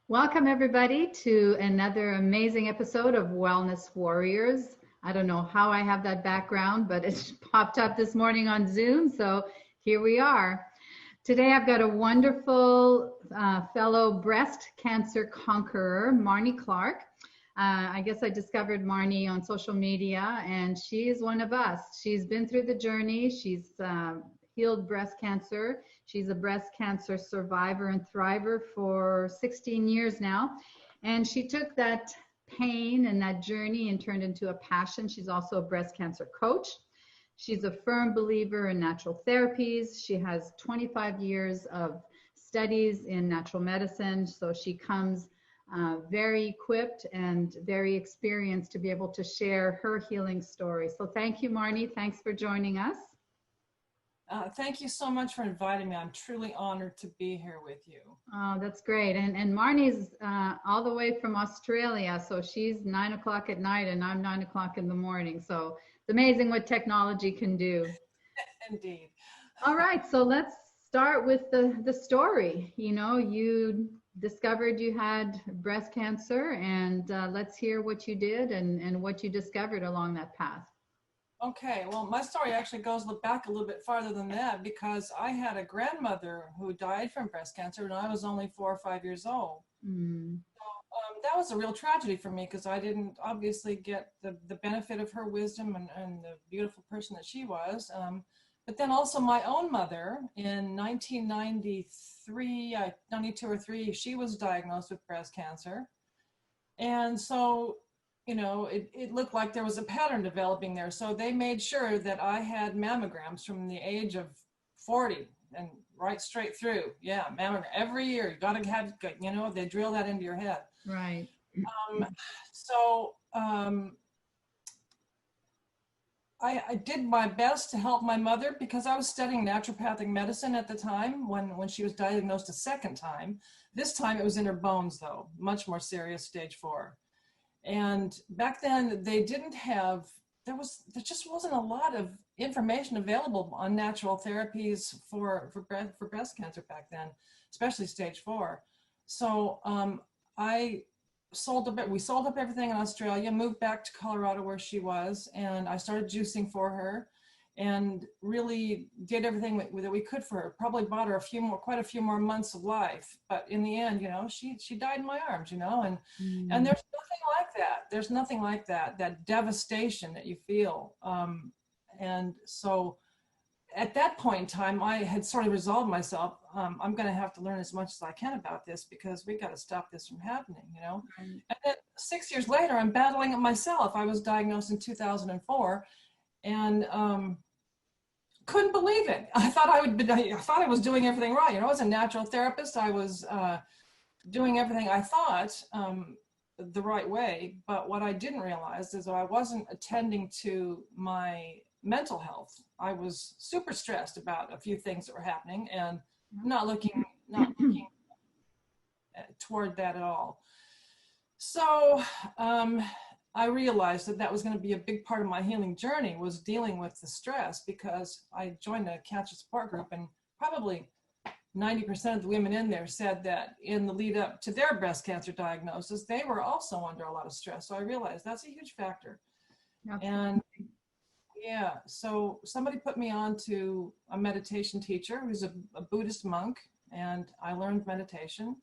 Welcome, everybody, to another amazing episode of Wellness Warriors. I don't know how I have that background, but it popped up this morning on Zoom, so here we are. Today, I've got a wonderful fellow breast cancer conqueror, Marnie Clark. I guess I discovered Marnie on social media, and she is one of us. She's been through the journey. She's healed breast cancer. She's a breast cancer survivor and thriver for 16 years now. And she took that pain and that journey and turned into a passion. She's also a breast cancer coach. She's a firm believer in natural therapies. She has 25 years of studies in natural medicine. So she comes very equipped and very experienced to be able to share her healing story. So thank you, Marnie. Thanks for joining us. Thank you so much for inviting me. I'm truly honored to be here with you. Oh, that's great. And Marnie's all the way from Australia. So she's 9 o'clock at night and I'm 9 o'clock in the morning. So it's amazing what technology can do. Indeed. All right. So let's start with the story. You discovered you had breast cancer, and let's hear what you did and what you discovered along that path. Okay, well, my story actually goes back a little bit farther than that because I had a grandmother who died from breast cancer when I was only 4 or 5 years old. Mm. That was a real tragedy for me because I didn't obviously get the benefit of her wisdom and the beautiful person that she was. But then also my own mother in 1993, 92 or 3, she was diagnosed with breast cancer. And so it looked like there was a pattern developing there. So they made sure that I had mammograms from the age of 40 and right straight through. Yeah, mammogram every year. You got to have, they drill that into your head. Right. I did my best to help my mother because I was studying naturopathic medicine at the time when she was diagnosed a second time. This time it was in her bones, though, much more serious, stage 4. And back then they didn't have, there just wasn't a lot of information available on natural therapies for breast cancer back then, especially stage 4. So we sold up everything in Australia, moved back to Colorado where she was, and I started juicing for her and really did everything that we could for her. Probably bought her quite a few more months of life. But in the end, she died in my arms, and there's nothing like that. There's nothing like that devastation that you feel. And so at that point in time, I had sort of resolved myself. I'm going to have to learn as much as I can about this because we got to stop this from happening, And then 6 years later, I'm battling it myself. I was diagnosed in 2004 and couldn't believe it. I thought I was doing everything right. I was a natural therapist. I was doing everything I thought the right way. But what I didn't realize is that I wasn't attending to my mental health. I was super stressed about a few things that were happening and not looking toward that at all. So I realized that was going to be a big part of my healing journey, was dealing with the stress, because I joined a cancer support group and probably 90% of the women in there said that in the lead up to their breast cancer diagnosis, they were also under a lot of stress. So I realized that's a huge factor. Absolutely. And yeah, so somebody put me on to a meditation teacher who's a Buddhist monk, and I learned meditation.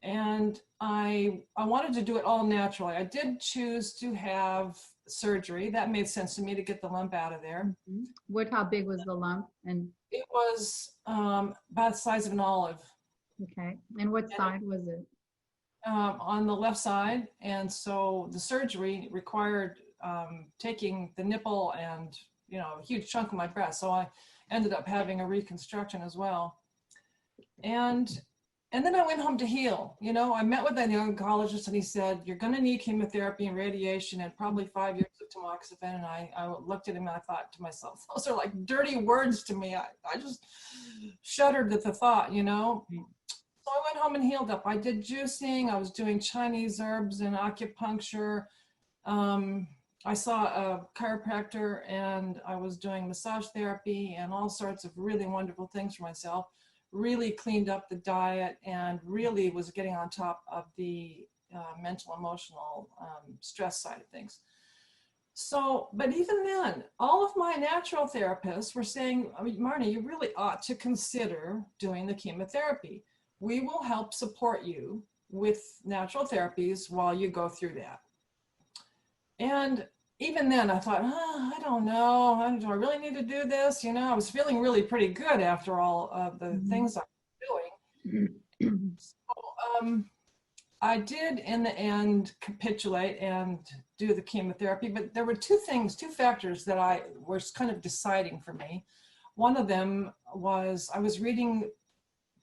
And I wanted to do it all naturally. I did choose to have surgery. That made sense to me, to get the lump out of there. Mm-hmm. How big was the lump? And it was about the size of an olive. Okay. And what side was it? On the left side. And so the surgery required taking the nipple and, a huge chunk of my breast. So I ended up having a reconstruction as well. And then I went home to heal. I met with an oncologist and he said, you're going to need chemotherapy and radiation and probably 5 years of tamoxifen. And I looked at him and I thought to myself, those are like dirty words to me. I just shuddered at the thought, So I went home and healed up. I did juicing. I was doing Chinese herbs and acupuncture. I saw a chiropractor and I was doing massage therapy and all sorts of really wonderful things for myself. really cleaned up the diet and really was getting on top of the mental, emotional stress side of things. So, but even then, all of my natural therapists were saying, I mean, Marnie, you really ought to consider doing the chemotherapy. We will help support you with natural therapies while you go through that. And even then I thought, I don't know, do I really need to do this? You know, I was feeling really pretty good after all of the things I was doing. So I did in the end capitulate and do the chemotherapy, but there were two factors that was kind of deciding for me. One of them was I was reading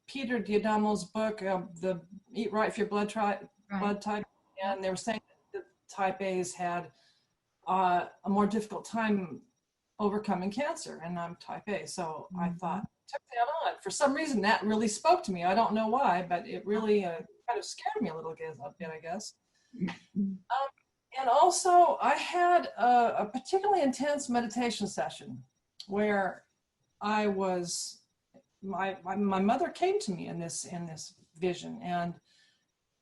Peter Diadamo's book, the Eat Right for Your Blood Type, and they were saying that the type A's had a more difficult time overcoming cancer, and I'm type A. So I thought, took that on. For some reason, that really spoke to me. I don't know why, but it really kind of scared me a little bit, I guess. And also, I had a particularly intense meditation session where I was, my mother came to me in this vision, and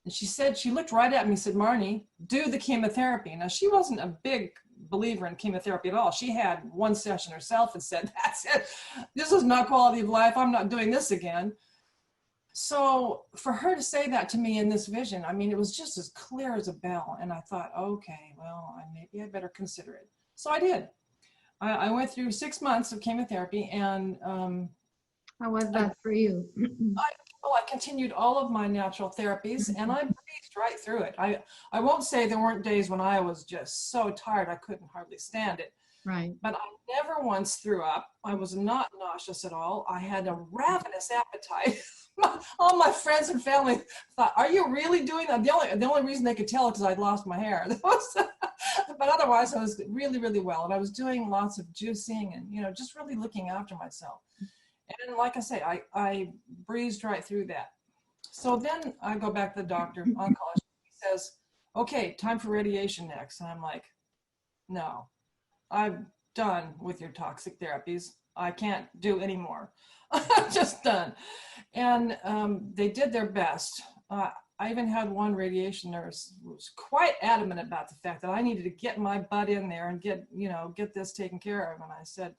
she said, she looked right at me and said, Marnie, do the chemotherapy. Now, she wasn't a big believer in chemotherapy at all. She had one session herself and said, that's it. This is not quality of life. I'm not doing this again. So for her to say that to me in this vision, I mean, it was just as clear as a bell. And I thought, okay, well, maybe I better consider it. So I did. I went through 6 months of chemotherapy, and how was that for you? I continued all of my natural therapies, and I breezed right through it. I won't say there weren't days when I was just so tired I couldn't hardly stand it. Right. But I never once threw up. I was not nauseous at all. I had a ravenous appetite. All my friends and family thought, are you really doing that? The only reason they could tell it is I'd lost my hair. But otherwise, I was really, really well. And I was doing lots of juicing and, you know, just really looking after myself. And like I say, I breezed right through that. So then I go back to the doctor, oncologist. He says, okay, time for radiation next. And I'm like, no, I'm done with your toxic therapies. I can't do any more. I'm just done. And they did their best. I even had one radiation nurse who was quite adamant about the fact that I needed to get my butt in there and get this taken care of. And I said,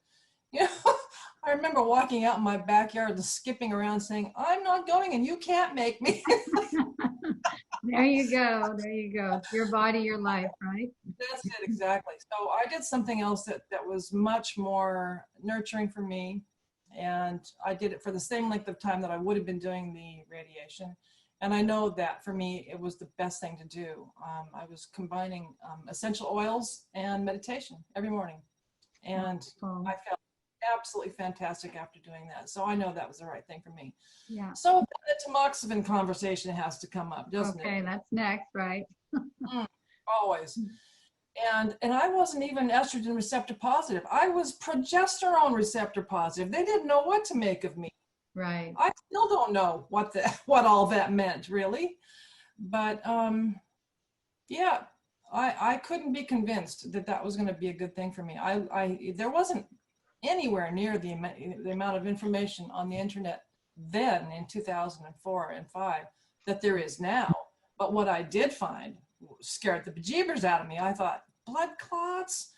I remember walking out in my backyard and skipping around saying, I'm not going and you can't make me. There you go. There you go. It's your body, your life, right? That's it, exactly. So I did something else that was much more nurturing for me. And I did it for the same length of time that I would have been doing the radiation. And I know that for me, it was the best thing to do. I was combining essential oils and meditation every morning. And I felt absolutely fantastic after doing that. So I know that was the right thing for me. Yeah. So the tamoxifen conversation has to come up, doesn't it? Okay, that's next, right? Always. And I wasn't even estrogen receptor positive. I was progesterone receptor positive. They didn't know what to make of me. Right. I still don't know what all that meant, really. But yeah, I couldn't be convinced that was going to be a good thing for me. There wasn't anywhere near the amount of information on the internet then in 2004 and 5 that there is now. But what I did find scared the bejeebers out of me. I thought, blood clots,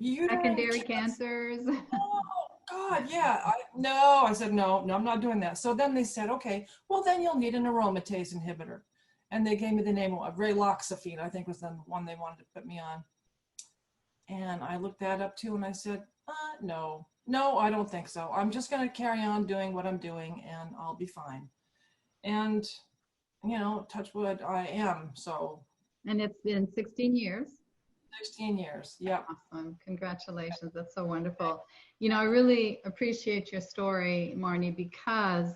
secondary cancers. Oh God, yeah. I said, no, I'm not doing that. So then they said, okay, well then you'll need an aromatase inhibitor. And they gave me the name of raloxifene, I think was the one they wanted to put me on. And I looked that up too, and I said, no, I don't think so. I'm just going to carry on doing what I'm doing, and I'll be fine. And, touch wood, I am, so. And it's been 16 years? 16 years, yeah. Awesome. Congratulations. That's so wonderful. I really appreciate your story, Marnie, because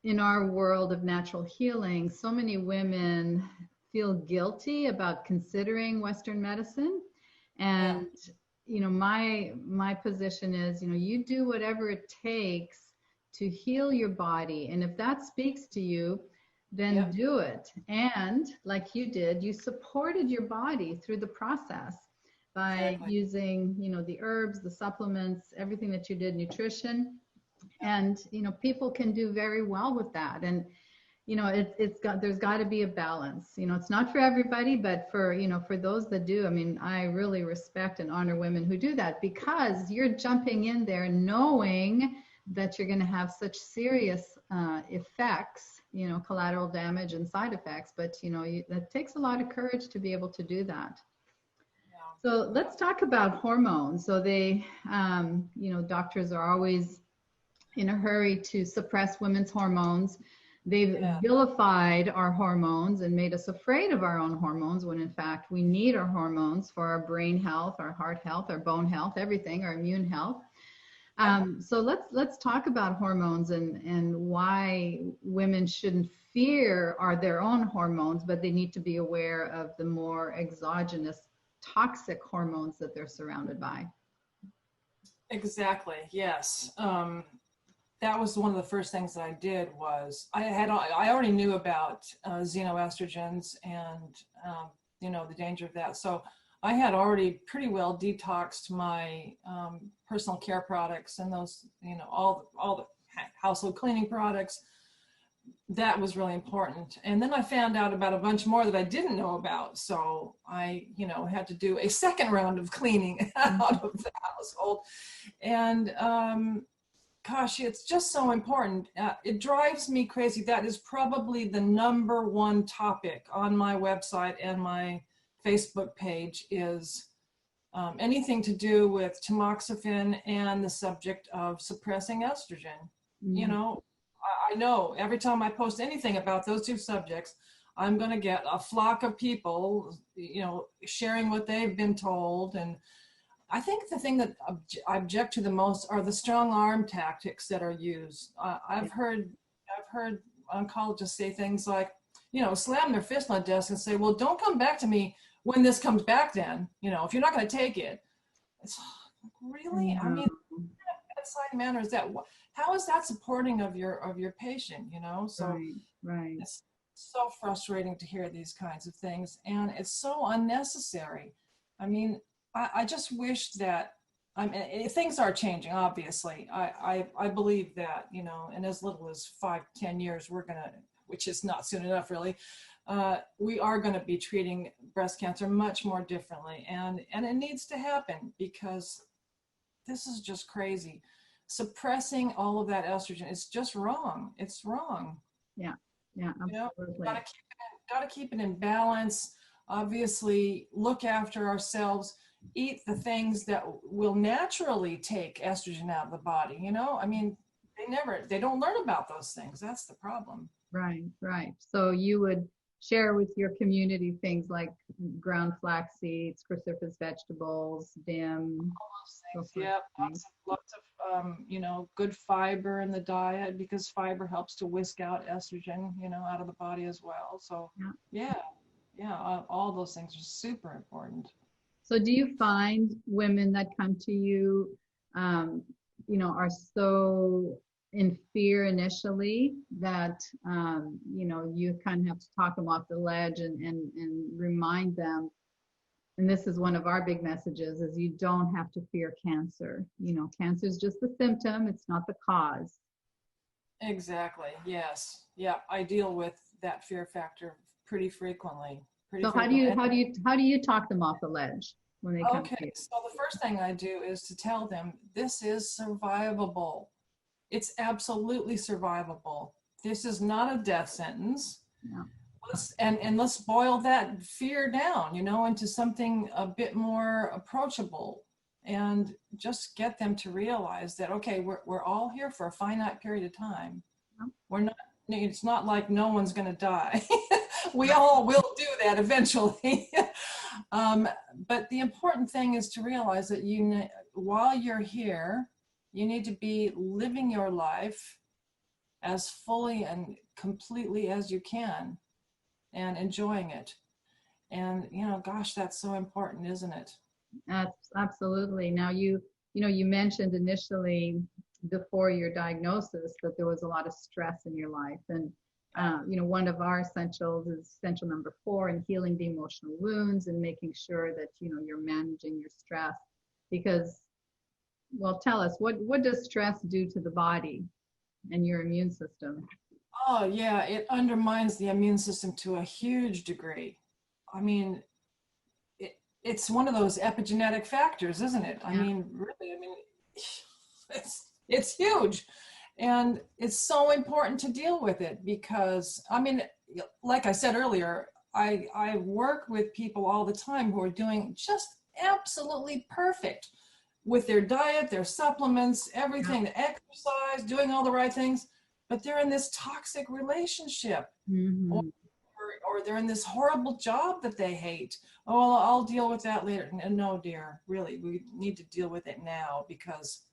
in our world of natural healing, so many women feel guilty about considering Western medicine. And, my position is, you do whatever it takes to heal your body. And if that speaks to you, then do it. And like you did, you supported your body through the process by using, the herbs, the supplements, everything that you did, nutrition. And, people can do very well with that. And, there's got to be a balance. It's not for everybody, but for those that do, I mean, I really respect and honor women who do that, because you're jumping in there knowing that you're going to have such serious effects, collateral damage and side effects. But, that takes a lot of courage to be able to do that. So let's talk about hormones. So doctors are always in a hurry to suppress women's hormones. They've vilified our hormones and made us afraid of our own hormones, when in fact we need our hormones for our brain health, our heart health, our bone health, everything, our immune health. So let's talk about hormones and why women shouldn't fear their own hormones, but they need to be aware of the more exogenous toxic hormones that they're surrounded by. Exactly. Yes. That was one of the first things that I did. Was I already knew about xenoestrogens and the danger of that. So I had already pretty well detoxed my personal care products and those, all the household cleaning products. That was really important. And then I found out about a bunch more that I didn't know about. So I, had to do a second round of cleaning out of the household. And gosh, it's just so important. It drives me crazy. That is probably the number one topic on my website and my Facebook page is anything to do with tamoxifen and the subject of suppressing estrogen. I know every time I post anything about those two subjects, I'm going to get a flock of people, sharing what they've been told. And I think the thing that I object to the most are the strong arm tactics that are used. I've heard oncologists say things like, slam their fist on the desk and say, well, don't come back to me when this comes back then, if you're not going to take it. It's really, I mean, what bedside manner is that? How is that supporting of your patient, So right. It's so frustrating to hear these kinds of things, and it's so unnecessary. I mean, I just wish that, things are changing, obviously. I believe that, in as little as 5-10 years, we're going to, which is not soon enough really, we are going to be treating breast cancer much more differently. And it needs to happen, because this is just crazy. Suppressing all of that estrogen is just wrong. It's wrong. Yeah, absolutely. Got to keep it in balance. Obviously, look after ourselves. Eat the things that will naturally take estrogen out of the body. I mean, they don't learn about those things. That's the problem. Right. So you would share with your community things like ground flax seeds, cruciferous vegetables, DIM. All those things. Yeah, lots of good fiber in the diet, because fiber helps to whisk out estrogen, out of the body as well. So all those things are super important. So do you find women that come to you, are so in fear initially that, you kind of have to talk them off the ledge and remind them, and this is one of our big messages, is you don't have to fear cancer. Cancer is just the symptom. It's not the cause. Exactly. Yes. Yeah. I deal with that fear factor pretty frequently. So how do you talk them off the ledge when they come to you? So the first thing I do is to tell them this is survivable. It's absolutely survivable. This is not a death sentence. No. Let's boil that fear down, into something a bit more approachable, and just get them to realize that, okay, we're all here for a finite period of time. We're not, it's not like no one's going to die. We all will do that eventually. But the important thing is to realize that while you're here, you need to be living your life as fully and completely as you can, and enjoying it. And, gosh, that's so important, isn't it? Absolutely. Now, you mentioned initially before your diagnosis that there was a lot of stress in your life. And, one of our essentials is essential number 4 in healing the emotional wounds and making sure that, you're managing your stress, because Well, tell us, what does stress do to the body and your immune system? Oh, yeah, it undermines the immune system to a huge degree. I mean, it's one of those epigenetic factors, isn't it? I Yeah. mean, really, I mean, it's huge. And it's so important to deal with it because, I mean, like I said earlier, I work with people all the time who are doing just absolutely perfect with their diet, their supplements, Yeah. everything, the exercise, doing all the right things, but they're in this toxic relationship, or, Hmm. or they're in this horrible job that they hate. Oh, well, I'll deal with that later. No, dear, really, we need to deal with it now because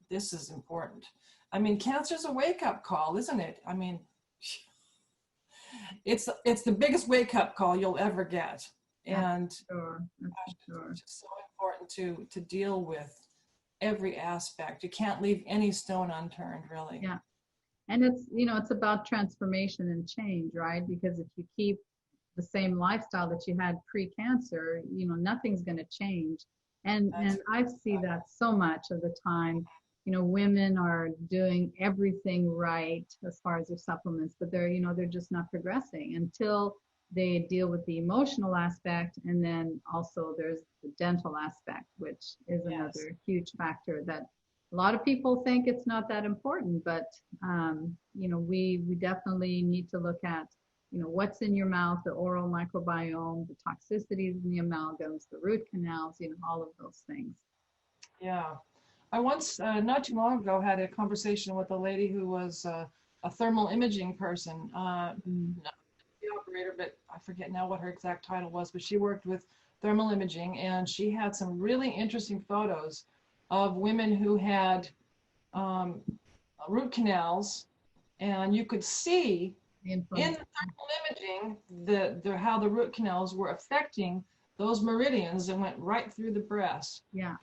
this is important. I mean, cancer's a wake-up call, isn't it? I mean, it's the biggest wake-up call you'll ever get. That's And for sure. That's for sure. it's just so important to deal with every aspect. You can't leave any stone unturned, really. Yeah. And it's about transformation and change, right? Because if you keep the same lifestyle that you had pre-cancer, nothing's going to change. And That's I see that so much of the time. Women are doing everything right as far as their supplements, but they're just not progressing until they deal with the emotional aspect. And then also there's the dental aspect, which is yes. another huge factor that a lot of people think it's not that important, but we definitely need to look at what's in your mouth, the oral microbiome, the toxicities in the amalgams, the root canals, all of those things. Yeah. I once, not too long ago, had a conversation with a lady who was a thermal imaging person, Mm. not the operator, but I forget now what her exact title was, but she worked with thermal imaging, and she had some really interesting photos of women who had um, root canals, and you could see The in inflammation. the thermal imaging how the root canals were affecting those meridians that went right through the breast. Yeah,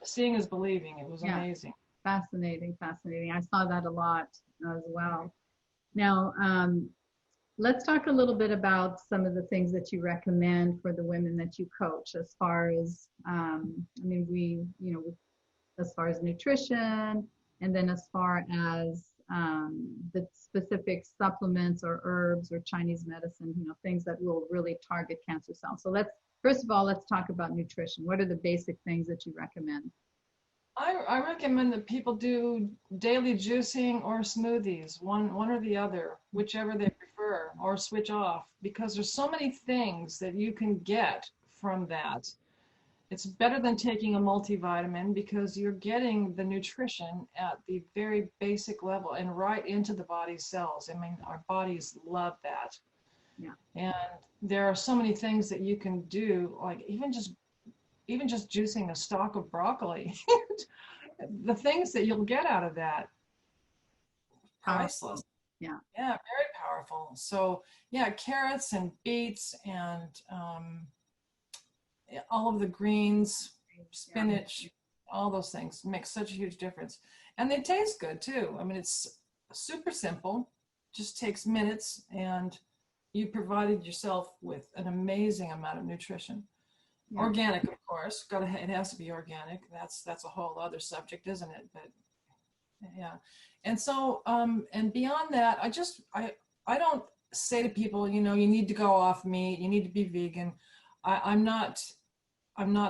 Seeing is believing. It was yeah, amazing. fascinating, fascinating. I saw that a lot as well. Now, let's talk a little bit about some of the things that you recommend for the women that you coach as far as, I mean, as far as nutrition, and then as far as the specific supplements or herbs or Chinese medicine, things that will really target cancer cells. So first of all, let's talk about nutrition. What are the basic things that you recommend? I recommend that people do daily juicing or smoothies, one or the other, whichever they prefer, or switch off, because there's so many things that you can get from that. It's better than taking a multivitamin because you're getting the nutrition at the very basic level and right into the body's cells. I mean, our bodies love that. Yeah. And there are so many things that you can do, like even just juicing a stalk of broccoli. The things that you'll get out of that, priceless. Powerful. Yeah. Yeah, very powerful. So yeah, carrots and beets and all of the greens, Yeah. spinach, all those things make such a huge difference. And they taste good too. I mean, it's super simple, just takes minutes, and you provided yourself with an amazing amount of nutrition. Yeah. Organic, of course. It has to be organic. That's a whole other subject, isn't it? But yeah. And so and beyond that, I don't say to people, you need to go off meat, you need to be vegan. I'm not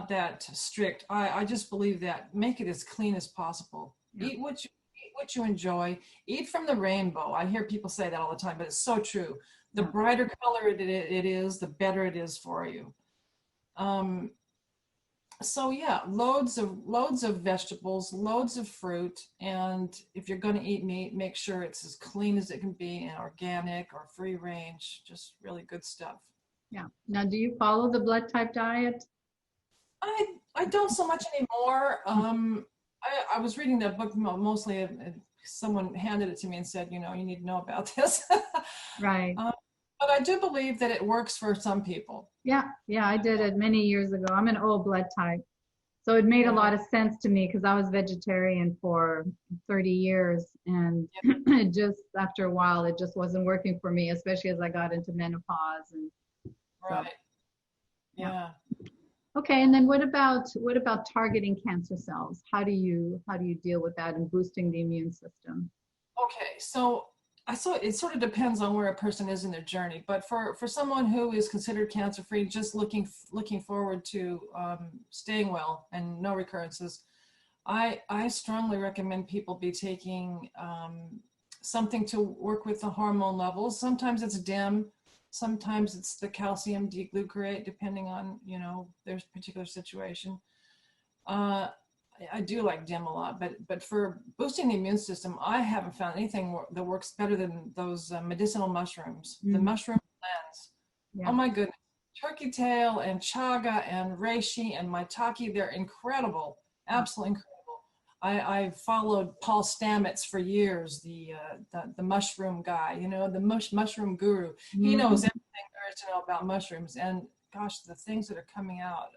that strict. I just believe that make it as clean as possible. Yeah. Eat what you enjoy. Eat from the rainbow. I hear people say that all the time, but it's so true. The Yeah. brighter color it is, the better it is for you. So yeah, loads of vegetables, loads of fruit, and if you're going to eat meat, make sure it's as clean as it can be and organic or free range, just really good stuff. Yeah. Now, do you follow the blood type diet? I don't so much anymore. I was reading that book mostly. Someone handed it to me and said, you need to know about this. Right. But I do believe that it works for some people. Yeah. Yeah. I did it many years ago. I'm an O blood type. So it made a lot of sense to me because I was vegetarian for 30 years. And just after a while, it just wasn't working for me, especially as I got into menopause. And so, Right. Yeah. Okay, and then what about targeting cancer cells? How do you deal with that and boosting the immune system? Okay, so I saw it sort of depends on where a person is in their journey, but for someone who is considered cancer free, just looking forward to staying well and no recurrences, I strongly recommend people be taking something to work with the hormone levels. Sometimes it's DIM, sometimes it's the calcium D-glucarate, depending on, their particular situation. Uh, I do like DIM a lot, but for boosting the immune system, I haven't found anything that works better than those medicinal mushrooms. The Mm, mushroom blends. Oh yeah. my goodness. Turkey tail and chaga and reishi and maitake, they're incredible. Absolutely incredible. I followed Paul Stamets for years, the mushroom guy, the mushroom guru. He knows Mhm. everything there is to know about mushrooms. And gosh, the things that are coming out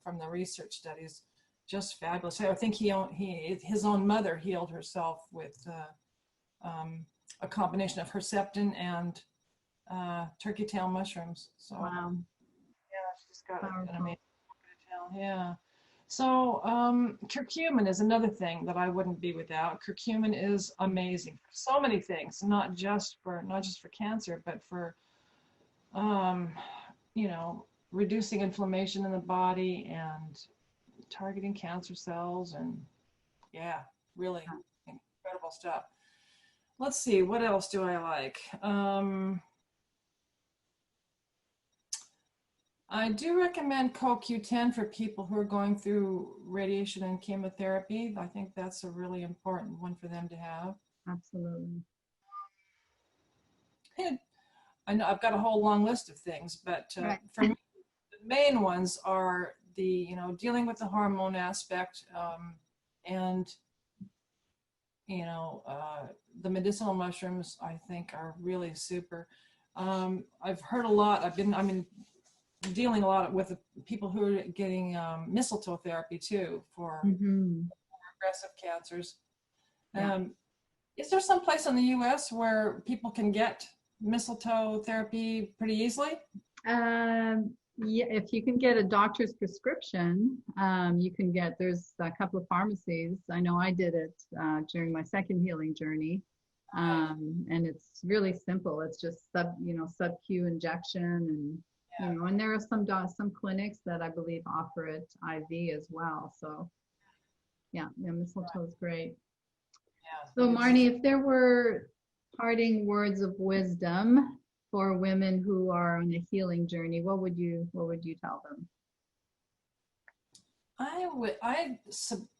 from the research studies, just fabulous. I think his own mother healed herself with a combination of Herceptin and turkey tail mushrooms. So Wow. yeah, she's got an Powerful. amazing tail. Yeah. So curcumin is another thing that I wouldn't be without. Curcumin is amazing for so many things, not just for cancer, but for um, reducing inflammation in the body and targeting cancer cells, and yeah, really incredible stuff. Let's see, what else do I like? I do recommend CoQ10 for people who are going through radiation and chemotherapy. I think that's a really important one for them to have. Absolutely. And I know I've got a whole long list of things, but Right. for me, the main ones are dealing with the hormone aspect, and the medicinal mushrooms I think are really super. I've heard a lot. I'm dealing a lot with the people who are getting mistletoe therapy too for Hmm. aggressive cancers. Yeah. Um, is there some place in the U.S. where people can get mistletoe therapy pretty easily? Yeah, if you can get a doctor's prescription, you can there's a couple of pharmacies. I know I did it during my second healing journey. Right. And it's really simple. It's just sub-Q injection and there are some clinics that I believe offer it IV as well. So yeah, mistletoe is great. Yeah, So it is. Marnie, if there were parting words of wisdom for women who are on a healing journey, what would you tell them?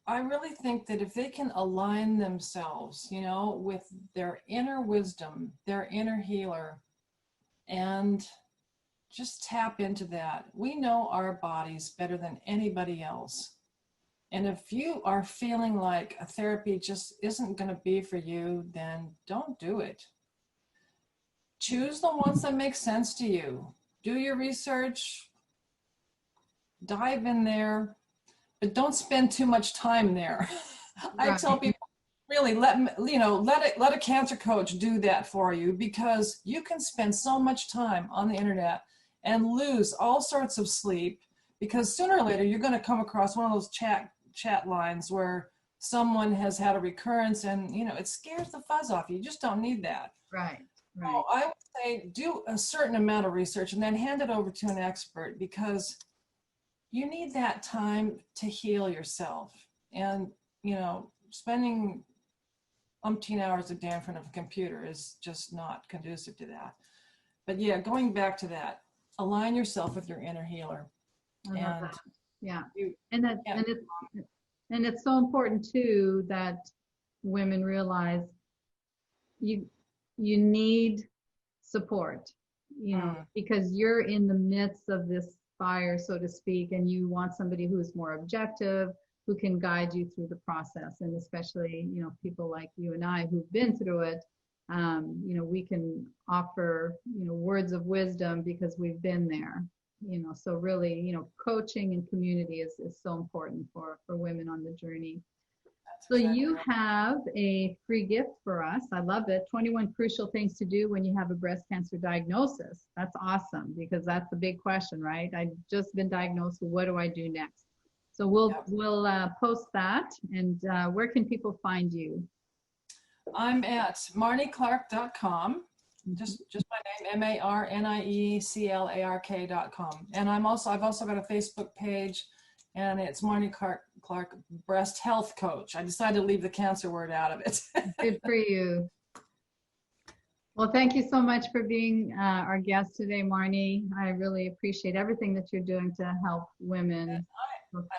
I really think that if they can align themselves, with their inner wisdom, their inner healer, and just tap into that. We know our bodies better than anybody else. And if you are feeling like a therapy just isn't going to be for you, then don't do it. Choose the ones that make sense to you. Do your research, dive in there, but don't spend too much time there. I tell Right. people, really let a cancer coach do that for you, because you can spend so much time on the internet and lose all sorts of sleep, because sooner or later you're going to come across one of those chat lines where someone has had a recurrence, and it scares the fuzz off you. You just don't need that. Right. So Right. I would say do a certain amount of research and then hand it over to an expert, because you need that time to heal yourself. And spending umpteen hours a day in front of a computer is just not conducive to that. But yeah, going back to that, align yourself with your inner healer. I love And that. Yeah. you And that can't. and it's so important too that women realize you you need support, Mm, because you're in the midst of this fire, so to speak, and you want somebody who is more objective, who can guide you through the process. And especially, people like you and I who've been through it, we can offer, words of wisdom because we've been there. So really, coaching and community is so important for women on the journey. So exactly you right. have a free gift for us. I love it. 21 crucial things to do when you have a breast cancer diagnosis. That's awesome because that's the big question, right? I've just been diagnosed. So what do I do next? So we'll Yep. we'll post that. And where can people find you? I'm at marnieclark.com. Just my name, MarnieClark.com. And I've also got a Facebook page, and it's Marnie Clark Breast Health Coach. I decided to leave the cancer word out of it. Good for you. Well, thank you so much for being our guest today, Marnie. I really appreciate everything that you're doing to help women. And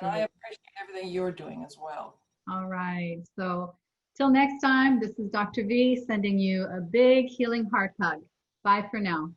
I appreciate everything you're doing as well. All right. So till next time, this is Dr. V sending you a big healing heart hug. Bye for now.